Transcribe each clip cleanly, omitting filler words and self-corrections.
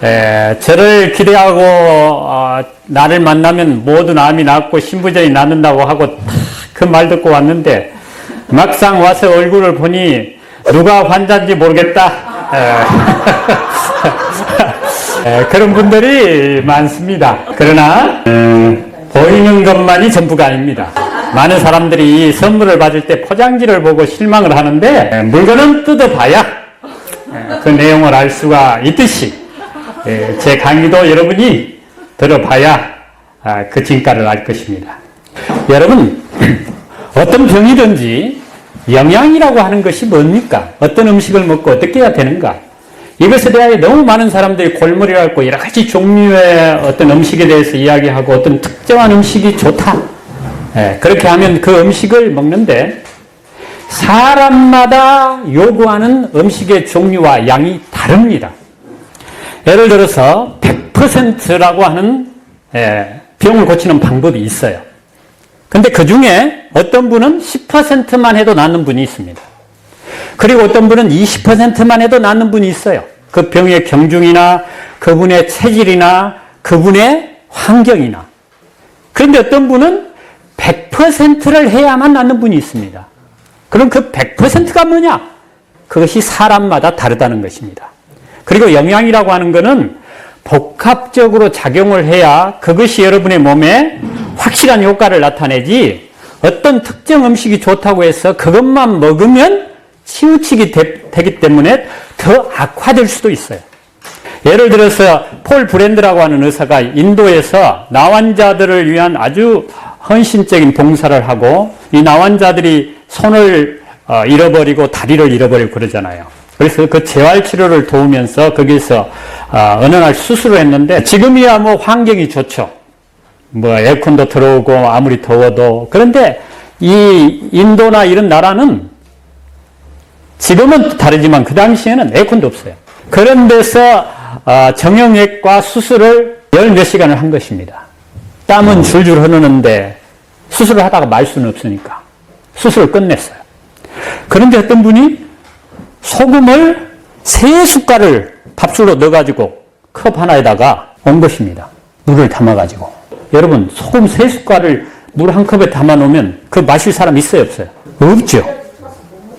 저를 기대하고 나를 만나면 모든 암이 낫고 신부전이 낫는다고 하고 그 말 듣고 왔는데 막상 와서 얼굴을 보니 누가 환자인지 모르겠다. 그런 분들이 많습니다. 그러나 보이는 것만이 전부가 아닙니다. 많은 사람들이 선물을 받을 때 포장지를 보고 실망을 하는데 물건은 뜯어봐야 그 내용을 알 수가 있듯이 제 강의도 여러분이 들어봐야 그 진가를 알 것입니다. 여러분, 어떤 병이든지 영양이라고 하는 것이 뭡니까? 어떤 음식을 먹고 어떻게 해야 되는가? 이것에 대하여 너무 많은 사람들이 골머리를 앓고 여러 가지 종류의 어떤 음식에 대해서 이야기하고 어떤 특정한 음식이 좋다. 그렇게 하면 그 음식을 먹는데 사람마다 요구하는 음식의 종류와 양이 다릅니다. 예를 들어서 100%라고 하는 병을 고치는 방법이 있어요. 근데 그 중에 어떤 분은 10%만 해도 낫는 분이 있습니다. 그리고 어떤 분은 20%만 해도 낫는 분이 있어요. 그 병의 경중이나 그분의 체질이나 그분의 환경이나. 그런데 어떤 분은 100%를 해야만 낫는 분이 있습니다. 그럼 그 100%가 뭐냐? 그것이 사람마다 다르다는 것입니다. 그리고 영양이라고 하는 것은 복합적으로 작용을 해야 그것이 여러분의 몸에 확실한 효과를 나타내지 어떤 특정 음식이 좋다고 해서 그것만 먹으면 치우치게 되기 때문에 더 악화될 수도 있어요. 예를 들어서 폴 브랜드라고 하는 의사가 인도에서 나환자들을 위한 아주 헌신적인 봉사를 하고 이 나환자들이 손을 잃어버리고 다리를 잃어버리고 그러잖아요. 그래서 그 재활치료를 도우면서 거기서 어느 날 수술을 했는데 지금이야 뭐 환경이 좋죠. 뭐 에어컨도 들어오고 아무리 더워도. 그런데 이 인도나 이런 나라는 지금은 다르지만 그 당시에는 에어컨도 없어요. 그런 데서 정형외과 수술을 10몇 시간을 한 것입니다. 땀은 줄줄 흐르는데 수술을 하다가 말 수는 없으니까 수술을 끝냈어요. 그런데 어떤 분이 소금을 3숟갈을 밥술로 넣어가지고 컵 하나에다가 온 것입니다. 물을 담아가지고. 여러분, 소금 3숟갈을 물 한 컵에 담아 놓으면 그 마실 사람 있어요, 없어요? 없죠.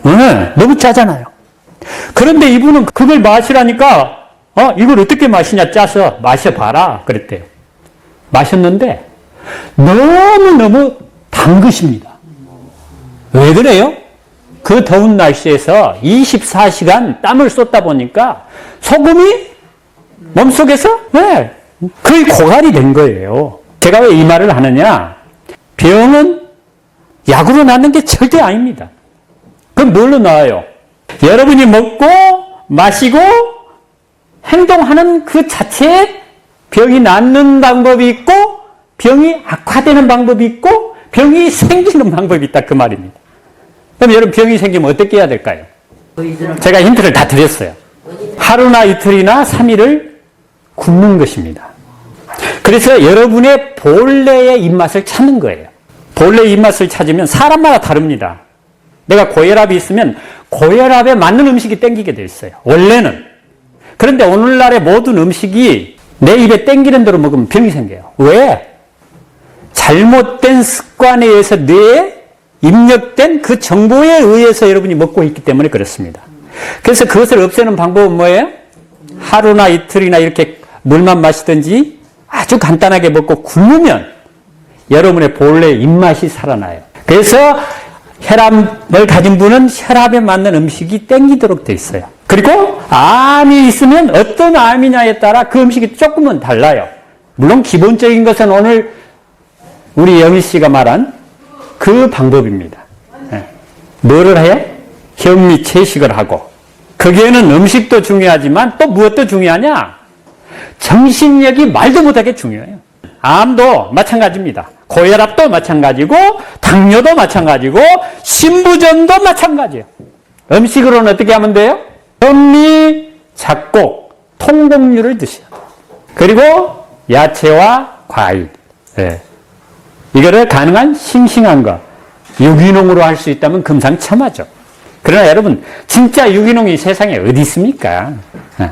네, 너무 짜잖아요. 그런데 이분은 그걸 마시라니까 이걸 어떻게 마시냐 짜서 마셔봐라 그랬대요. 마셨는데 너무너무 단 것입니다. 왜 그래요? 그 더운 날씨에서 24시간 땀을 쏟다 보니까 소금이 몸속에서 거의 고갈이 된 거예요. 제가 왜 이 말을 하느냐? 병은 약으로 낫는 게 절대 아닙니다. 그럼 뭘로 나아요? 여러분이 먹고 마시고 행동하는 그 자체에 병이 낫는 방법이 있고 병이 악화되는 방법이 있고 병이 생기는 방법이 있다 그 말입니다. 그럼 여러분 병이 생기면 어떻게 해야 될까요? 제가 힌트를 다 드렸어요. 하루나 이틀이나 3일을 굶는 것입니다. 그래서 여러분의 본래의 입맛을 찾는 거예요. 본래의 입맛을 찾으면 사람마다 다릅니다. 내가 고혈압이 있으면 고혈압에 맞는 음식이 땡기게 돼 있어요. 원래는. 그런데 오늘날의 모든 음식이 내 입에 땡기는 대로 먹으면 병이 생겨요. 왜? 잘못된 습관에 의해서 뇌에 입력된 그 정보에 의해서 여러분이 먹고 있기 때문에 그렇습니다. 그래서 그것을 없애는 방법은 뭐예요? 하루나 이틀이나 이렇게 물만 마시든지 아주 간단하게 먹고 굶으면 여러분의 본래 입맛이 살아나요. 그래서 혈압을 가진 분은 혈압에 맞는 음식이 땡기도록 돼 있어요. 그리고 암이 있으면 어떤 암이냐에 따라 그 음식이 조금은 달라요. 물론 기본적인 것은 오늘 우리 영희 씨가 말한 그 방법입니다. 뭐를 해요? 현미 채식을 하고 거기에는 음식도 중요하지만 또 무엇도 중요하냐? 정신력이 말도 못하게 중요해요. 암도 마찬가지입니다. 고혈압도 마찬가지고 당뇨도 마찬가지고 신부전도 마찬가지예요. 음식으로는 어떻게 하면 돼요? 현미, 잡곡, 통곡류를 드셔야 돼요. 그리고 야채와 과일. 이거를 가능한 싱싱한 거 유기농으로 할 수 있다면 금상첨화죠. 그러나 여러분 진짜 유기농이 세상에 어디 있습니까?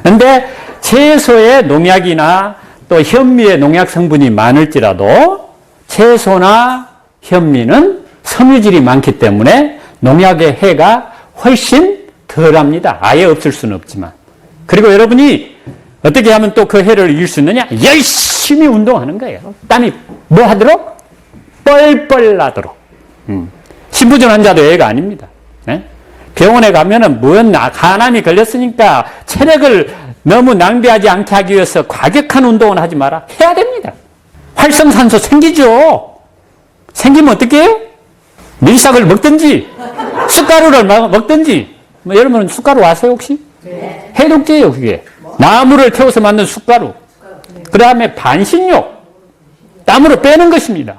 그런데 채소에 농약이나 또 현미에 농약 성분이 많을지라도 채소나 현미는 섬유질이 많기 때문에 농약의 해가 훨씬 덜합니다. 아예 없을 수는 없지만. 그리고 여러분이 어떻게 하면 또 그 해를 이길 수 있느냐? 열심히 운동하는 거예요. 땀이 뭐 하도록? 뻘뻘 나도록. 신부전 환자도 애가 아닙니다. 네? 병원에 가면은 간암이 걸렸으니까 체력을 너무 낭비하지 않게 하기 위해서 과격한 운동을 하지 마라. 해야 됩니다. 활성산소 생기죠. 생기면 어떻게 해요? 밀싹을 먹든지 숟가루를 먹든지. 뭐 여러분 숟가루 아세요 혹시? 네. 해독제예요 그게. 나무를 태워서 만든 숟가루. 그 다음에 반신욕. 땀으로 빼는 것입니다.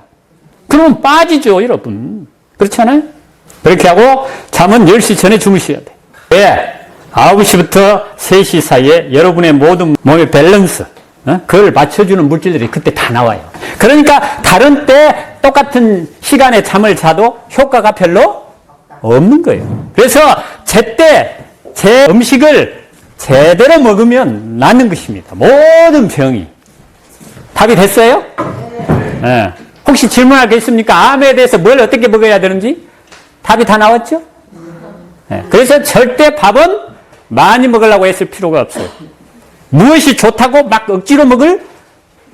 그러면 빠지죠 여러분. 그렇잖아요? 그렇게 하고 잠은 10시 전에 주무셔야 돼. 왜? 9시부터 3시 사이에 여러분의 모든 몸의 밸런스, 그걸 맞춰주는 물질들이 그때 다 나와요. 그러니까 다른 때 똑같은 시간에 잠을 자도 효과가 별로 없는 거예요. 그래서 제때 제 음식을 제대로 먹으면 낫는 것입니다. 모든 병이. 답이 됐어요? 네. 혹시 질문할 게 있습니까? 암에 대해서 뭘 어떻게 먹어야 되는지? 답이 다 나왔죠? 네. 그래서 절대 밥은 많이 먹으려고 했을 필요가 없어요. 무엇이 좋다고 막 억지로 먹을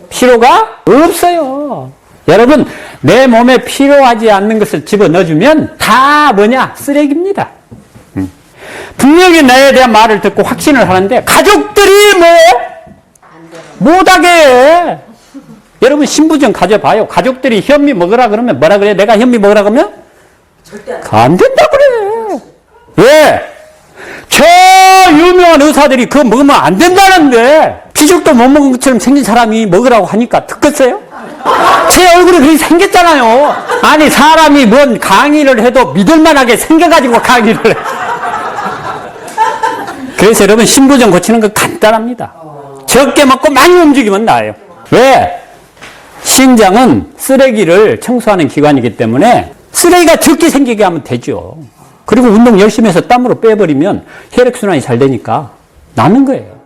필요가 없어요. 여러분, 내 몸에 필요하지 않는 것을 집어넣어주면 다 뭐냐? 쓰레기입니다. 분명히 나에 대한 말을 듣고 확신을 하는데 가족들이 못하게 해. 여러분 신부전 가져봐요. 가족들이 현미 먹으라 그러면 뭐라 그래? 내가 현미 먹으라 그러면? 절대 안 된다 그래. 왜? 저 유명한 의사들이 그거 먹으면 안 된다는데 피죽도 못 먹은 것처럼 생긴 사람이 먹으라고 하니까 듣겠어요? 제 얼굴이 그렇게 생겼잖아요. 아니 사람이 뭔 강의를 해도 믿을만하게 생겨가지고 강의를 해. 그래서 여러분 신부전 고치는 거 간단합니다. 적게 먹고 많이 움직이면 나아요. 왜? 신장은 쓰레기를 청소하는 기관이기 때문에 쓰레기가 적게 생기게 하면 되죠. 그리고 운동 열심히 해서 땀으로 빼버리면 혈액순환이 잘 되니까 낫는 거예요.